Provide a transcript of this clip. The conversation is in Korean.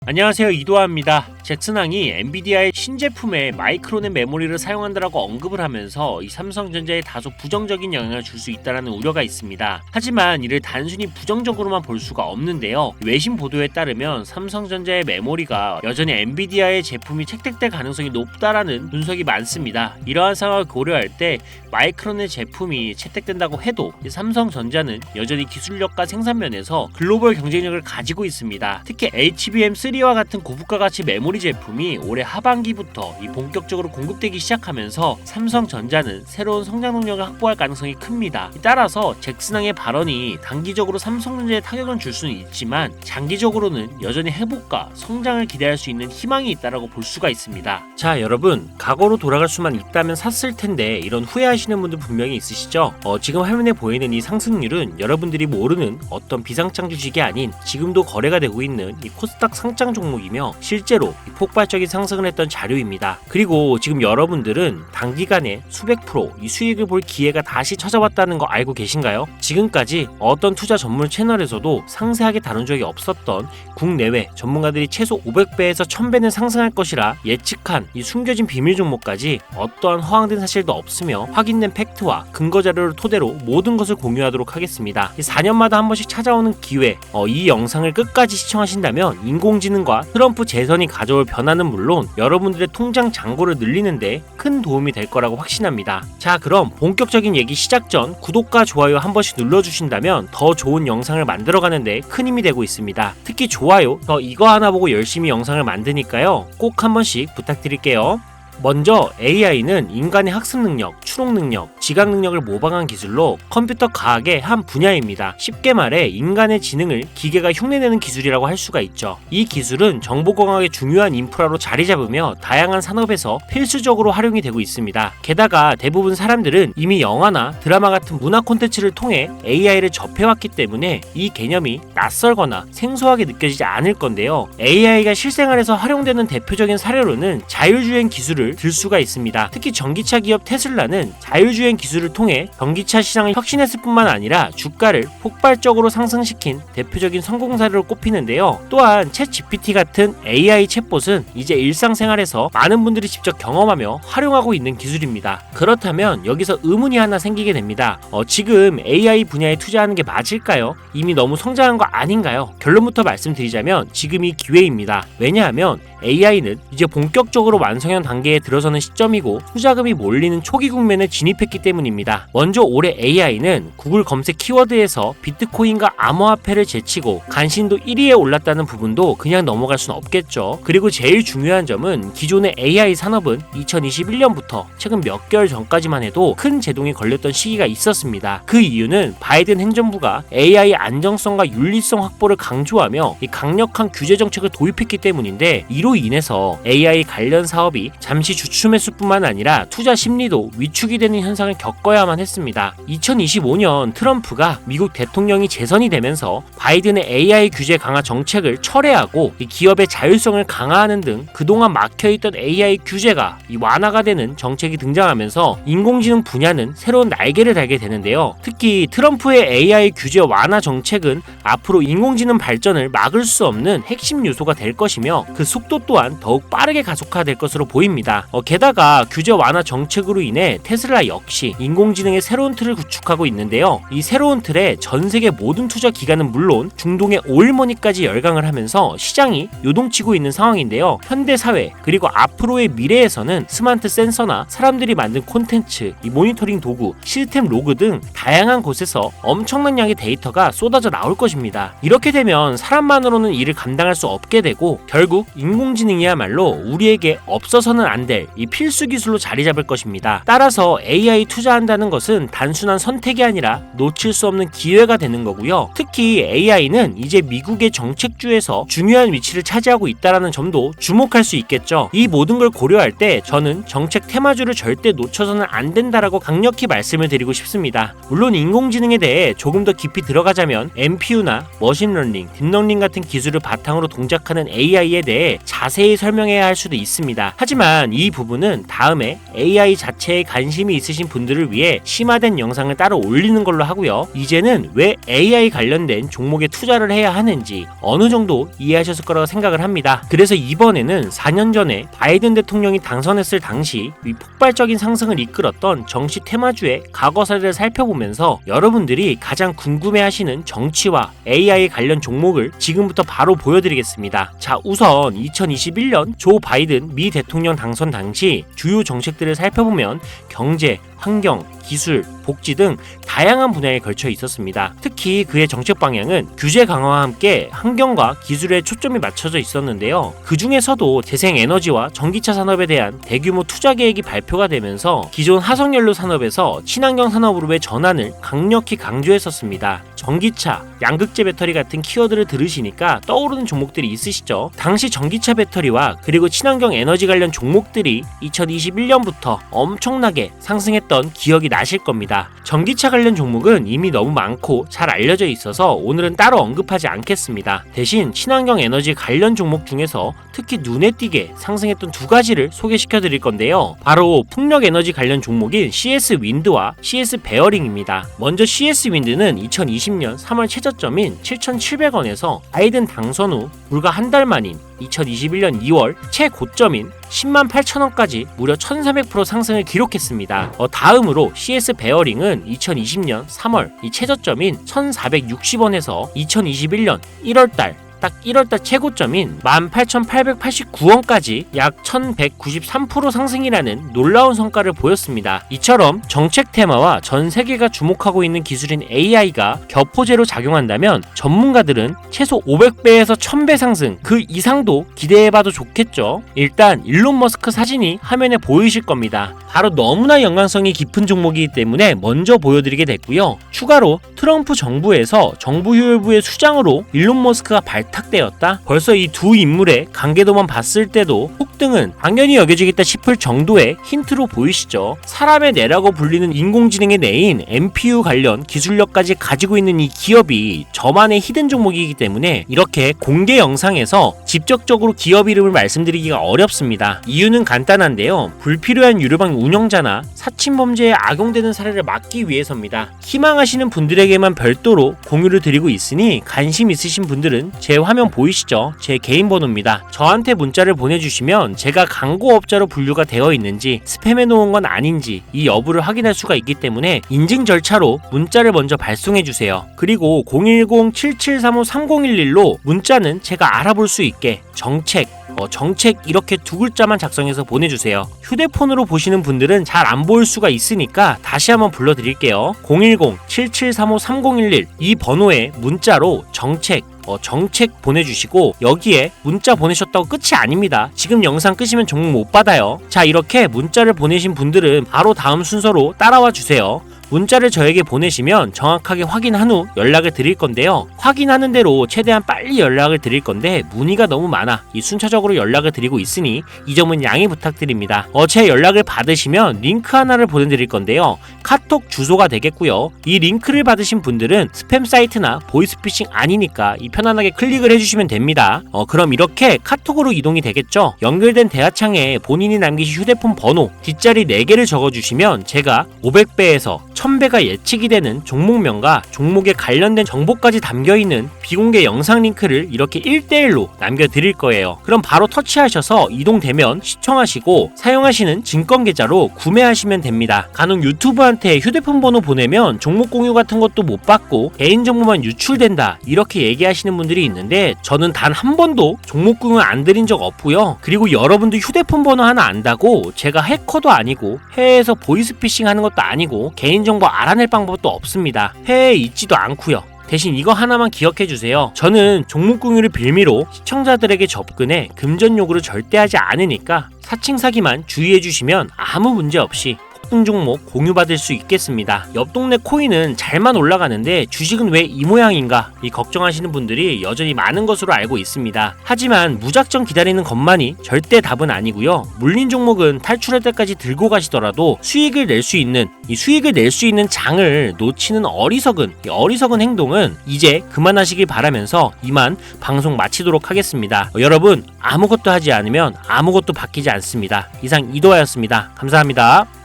안녕하세요, 이도하입니다. 잭슨왕이 엔비디아의 신제품에 마이크로넷 메모리를 사용한다라고 언급을 하면서 이 삼성전자에 다소 부정적인 영향을 줄 수 있다는 우려가 있습니다. 하지만 이를 단순히 부정적으로만 볼 수가 없는데요. 외신 보도에 따르면 삼성전자의 메모리가 여전히 엔비디아의 제품이 채택될 가능성이 높다라는 분석이 많습니다. 이러한 상황을 고려할 때 마이크로넷 제품이 채택된다고 해도 삼성전자는 여전히 기술력과 생산면에서 글로벌 경쟁력을 가지고 있습니다. 특히 HBM3와 같은 고부가 가치 메모리 제품이 올해 하반기부터 본격적으로 공급되기 시작하면서 삼성전자는 새로운 성장 동력을 확보할 가능성이 큽니다. 따라서 잭슨왕의 발언이 단기적으로 삼성전자에 타격을 줄 수는 있지만 장기적으로는 여전히 회복과 성장을 기대할 수 있는 희망이 있다고 볼 수가 있습니다. 자, 여러분, 과거로 돌아갈 수만 있다면 샀을 텐데 이런 후회하시는 분들 분명히 있으시죠? 지금 화면에 보이는 이 상승률은 여러분들이 모르는 어떤 비상장 주식이 아닌 지금도 거래가 되고 있는 이 코스닥 상장 종목이며 실제로 폭발적인 상승을 했던 자료입니다. 그리고 지금 여러분들은 단기간에 수백 프로 이 수익을 볼 기회가 다시 찾아왔다는 거 알고 계신가요? 지금까지 어떤 투자 전문 채널에서도 상세하게 다룬 적이 없었던 국내외 전문가들이 최소 500배에서 1000배는 상승할 것이라 예측한 이 숨겨진 비밀 종목까지 어떠한 허황된 사실도 없으며 확인된 팩트와 근거 자료를 토대로 모든 것을 공유하도록 하겠습니다. 4년마다 한 번씩 찾아오는 기회, 이 영상을 끝까지 시청하신다면 인공지능과 트럼프 재선이 가져올 변화는 물론 여러분들의 통장 잔고를 늘리는데 큰 도움이 될 거라고 확신합니다. 자, 그럼 본격적인 얘기 시작 전 구독과 좋아요 한 번씩 눌러주신다면 더 좋은 영상을 만들어가는데 큰 힘이 되고 있습니다. 특히 좋아요, 저 이거 하나 보고 열심히 영상을 만드니까요, 꼭 한 번씩 부탁드릴게요. 먼저 AI는 인간의 학습 능력, 추론 능력, 지각 능력을 모방한 기술로 컴퓨터 과학의 한 분야입니다. 쉽게 말해 인간의 지능을 기계가 흉내내는 기술이라고 할 수가 있죠. 이 기술은 정보공학의 중요한 인프라로 자리 잡으며 다양한 산업에서 필수적으로 활용이 되고 있습니다. 게다가 대부분 사람들은 이미 영화나 드라마 같은 문화 콘텐츠를 통해 AI를 접해왔기 때문에 이 개념이 낯설거나 생소하게 느껴지지 않을 건데요. AI가 실생활에서 활용되는 대표적인 사례로는 자율주행 기술을 들 수가 있습니다. 특히 전기차 기업 테슬라는 자율주행 기술을 통해 전기차 시장을 혁신했을 뿐만 아니라 주가를 폭발적으로 상승시킨 대표적인 성공 사례로 꼽히는데요. 또한 챗GPT 같은 AI 챗봇은 이제 일상생활에서 많은 분들이 직접 경험하며 활용하고 있는 기술입니다. 그렇다면 여기서 의문이 하나 생기게 됩니다. 지금 AI 분야에 투자하는 게 맞을까요? 이미 너무 성장한 거 아닌가요? 결론부터 말씀드리자면 지금이 기회입니다. 왜냐하면 AI는 이제 본격적으로 완성형 단계에 들어서는 시점이고 투자금이 몰리는 초기 국면에 진입했기 때문입니다. 먼저 올해 AI는 구글 검색 키워드에서 비트코인과 암호화폐를 제치고 간신도 1위에 올랐다는 부분도 그냥 넘어갈 수는 없겠죠. 그리고 제일 중요한 점은 기존의 AI 산업은 2021년부터 최근 몇 개월 전까지만 해도 큰 제동이 걸렸던 시기가 있었습니다. 그 이유는 바이든 행정부가 AI 안정성과 윤리성 확보를 강조하며 이 강력한 규제 정책을 도입했기 때문인데, 이로 인해서 AI 관련 사업이 잠시 주춤했을 뿐만 아니라 투자 심리도 위축이 되는 현상을 겪어야만 했습니다. 2025년 트럼프가 미국 대통령이 재선이 되면서 바이든의 AI 규제 강화 정책을 철회하고 기업의 자율성을 강화하는 등 그동안 막혀있던 AI 규제가 완화가 되는 정책이 등장하면서 인공지능 분야는 새로운 날개를 달게 되는데요. 특히 트럼프의 AI 규제 완화 정책은 앞으로 인공지능 발전을 막을 수 없는 핵심 요소가 될 것이며 그 속도 또한 더욱 빠르게 가속화될 것으로 보입니다. 게다가 규제 완화 정책으로 인해 테슬라 역시 인공지능의 새로운 틀을 구축하고 있는데요. 이 새로운 틀에 전 세계 모든 투자 기관은 물론 중동의 오일머니까지 열강을 하면서 시장이 요동치고 있는 상황인데요. 현대 사회 그리고 앞으로의 미래에서는 스마트 센서나 사람들이 만든 콘텐츠, 이 모니터링 도구, 시스템 로그 등 다양한 곳에서 엄청난 양의 데이터가 쏟아져 나올 것입니다. 이렇게 되면 사람만으로는 이를 감당할 수 없게 되고 결국 인공지능이야말로 우리에게 없어서는 안 될 이 필수 기술로 자리 잡을 것입니다. 따라서 AI 투자한다는 것은 단순한 선택이 아니라 놓칠 수 없는 기회가 되는 거고요. 특히 AI는 이제 미국의 정책주에서 중요한 위치를 차지하고 있다는 점도 주목할 수 있겠죠. 이 모든 걸 고려할 때 저는 정책 테마주를 절대 놓쳐서는 안 된다라고 강력히 말씀을 드리고 싶습니다. 물론 인공지능에 대해 조금 더 깊이 들어가자면 NPU나 머신러닝, 딥러닝 같은 기술을 바탕으로 동작하는 AI에 대해 자세히 설명해야 할 수도 있습니다. 하지만 하지만 이 부분은 다음에 AI 자체에 관심이 있으신 분들을 위해 심화된 영상을 따로 올리는 걸로 하고요. 이제는 왜 AI 관련된 종목에 투자를 해야 하는지 어느 정도 이해하셨을 거라고 생각을 합니다. 그래서 이번에는 4년 전에 바이든 대통령이 당선했을 당시 이 폭발적인 상승을 이끌었던 정치 테마주의 과거 사례를 살펴보면서 여러분들이 가장 궁금해하시는 정치와 AI 관련 종목을 지금부터 바로 보여드리겠습니다. 자, 우선 2021년 조 바이든 미 대통령 당선 당시 주요 정책들을 살펴보면 경제, 환경, 기술, 복지 등 다양한 분야에 걸쳐 있었습니다. 특히 그의 정책 방향은 규제 강화와 함께 환경과 기술에 초점이 맞춰져 있었는데요. 그 중에서도 재생에너지와 전기차 산업에 대한 대규모 투자 계획이 발표가 되면서 기존 화석연료 산업에서 친환경 산업으로의 전환을 강력히 강조했었습니다. 전기차, 양극재 배터리 같은 키워드를 들으시니까 떠오르는 종목들이 있으시죠? 당시 전기차 배터리와 그리고 친환경 에너지 관련 종목들이 2021년부터 엄청나게 상승했던 기억이 나실 겁니다. 전기차 관련 종목은 이미 너무 많고 잘 알려져 있어서 오늘은 따로 언급하지 않겠습니다. 대신 친환경 에너지 관련 종목 중에서 특히 눈에 띄게 상승했던 두 가지를 소개시켜 드릴 건데요. 바로 풍력 에너지 관련 종목인 CS 윈드와 CS 베어링입니다. 먼저 CS 윈드는 2020년 3월 최저점인 7,700원에서 바이든 당선 후 불과 한 달 만인 2021년 2월 최고점인 108,000원까지 무려 1,400% 상승을 기록했습니다. 다음으로 CS 베어링은 2020년 3월 이 최저점인 1,460원에서 2021년 1월달 딱 1월달 최고점인 18,889원까지 약 1,193% 상승이라는 놀라운 성과를 보였습니다. 이처럼 정책 테마와 전 세계가 주목하고 있는 기술인 AI가 격포제로 작용한다면 전문가들은 최소 500배에서 1000배 상승 그 이상도 기대해봐도 좋겠죠. 일단 일론 머스크 사진이 화면에 보이실 겁니다. 바로 너무나 연관성이 깊은 종목이기 때문에 먼저 보여드리게 됐고요. 추가로 트럼프 정부에서 정부효율부의 수장으로 일론 머스크가 발탁되었다? 벌써 이 두 인물의 관계도만 봤을 때도 폭등은 당연히 여겨지겠다 싶을 정도의 힌트로 보이시죠? 사람의 뇌라고 불리는 인공지능의 뇌인 NPU 관련 기술력까지 가지고 있는 이 기업이 저만의 히든 종목이기 때문에 이렇게 공개 영상에서 직접적으로 기업 이름을 말씀드리기가 어렵습니다. 이유는 간단한데요. 불필요한 유료방 운영자나 사칭범죄에 악용되는 사례를 막기 위해서입니다. 희망하시는 분들에게만 별도로 공유를 드리고 있으니 관심 있으신 분들은 제 화면 보이시죠? 제 개인 번호입니다. 저한테 문자를 보내주시면 제가 광고업자로 분류가 되어 있는지 스팸해 놓은 건 아닌지 이 여부를 확인할 수가 있기 때문에 인증 절차로 문자를 먼저 발송해주세요. 그리고 010-7735-3011로 문자는 제가 알아볼 수 있게 정책 이렇게 두 글자만 작성해서 보내주세요. 휴대폰으로 보시는 분들은 잘 안 보일 수가 있으니까 다시 한번 불러드릴게요. 010-7735-3011 이 번호에 문자로 정책 보내주시고 여기에 문자 보내셨다고 끝이 아닙니다. 지금 영상 끄시면 종목 못 받아요. 자, 이렇게 문자를 보내신 분들은 바로 다음 순서로 따라와 주세요. 문자를 저에게 보내시면 정확하게 확인한 후 연락을 드릴 건데요. 확인하는 대로 최대한 빨리 연락을 드릴 건데 문의가 너무 많아 이 순차적으로 연락을 드리고 있으니 이 점은 양해 부탁드립니다. 제 연락을 받으시면 링크 하나를 보내드릴 건데요. 카톡 주소가 되겠고요. 이 링크를 받으신 분들은 스팸 사이트나 보이스피싱 아니니까 편안하게 클릭을 해주시면 됩니다. 그럼 이렇게 카톡으로 이동이 되겠죠. 연결된 대화창에 본인이 남기신 휴대폰 번호 뒷자리 4개를 적어주시면 제가 500배에서 1000배가 예측이 되는 종목명과 종목에 관련된 정보까지 담겨있는 비공개 영상 링크를 이렇게 1대1로 남겨드릴 거예요. 그럼 바로 터치하셔서 이동되면 시청하시고 사용하시는 증권계좌로 구매하시면 됩니다. 간혹 유튜브한테 휴대폰 번호 보내면 종목 공유 같은 것도 못 받고 개인정보만 유출된다 이렇게 얘기하시는 분들이 있는데 저는 단 한 번도 종목 공유 안 드린 적 없고요. 그리고 여러분들 휴대폰 번호 하나 안다고 제가 해커도 아니고 해외에서 보이스피싱 하는 것도 아니고 개인정보 알아낼 방법도 없습니다. 해외에 있지도 않고요. 대신 이거 하나만 기억해주세요. 저는 종목 공유를 빌미로 시청자들에게 접근해 금전 요구를 절대 하지 않으니까 사칭 사기만 주의해주시면 아무 문제 없이 급등 종목 공유받을 수 있겠습니다. 옆 동네 코인은 잘만 올라가는데 주식은 왜 이 모양인가 이 걱정하시는 분들이 여전히 많은 것으로 알고 있습니다. 하지만 무작정 기다리는 것만이 절대 답은 아니고요. 물린 종목은 탈출할 때까지 들고 가시더라도 수익을 낼 수 있는 장을 놓치는 어리석은 행동은 이제 그만하시길 바라면서 이만 방송 마치도록 하겠습니다. 여러분 아무것도 하지 않으면 아무것도 바뀌지 않습니다. 이상 이도하였습니다. 감사합니다.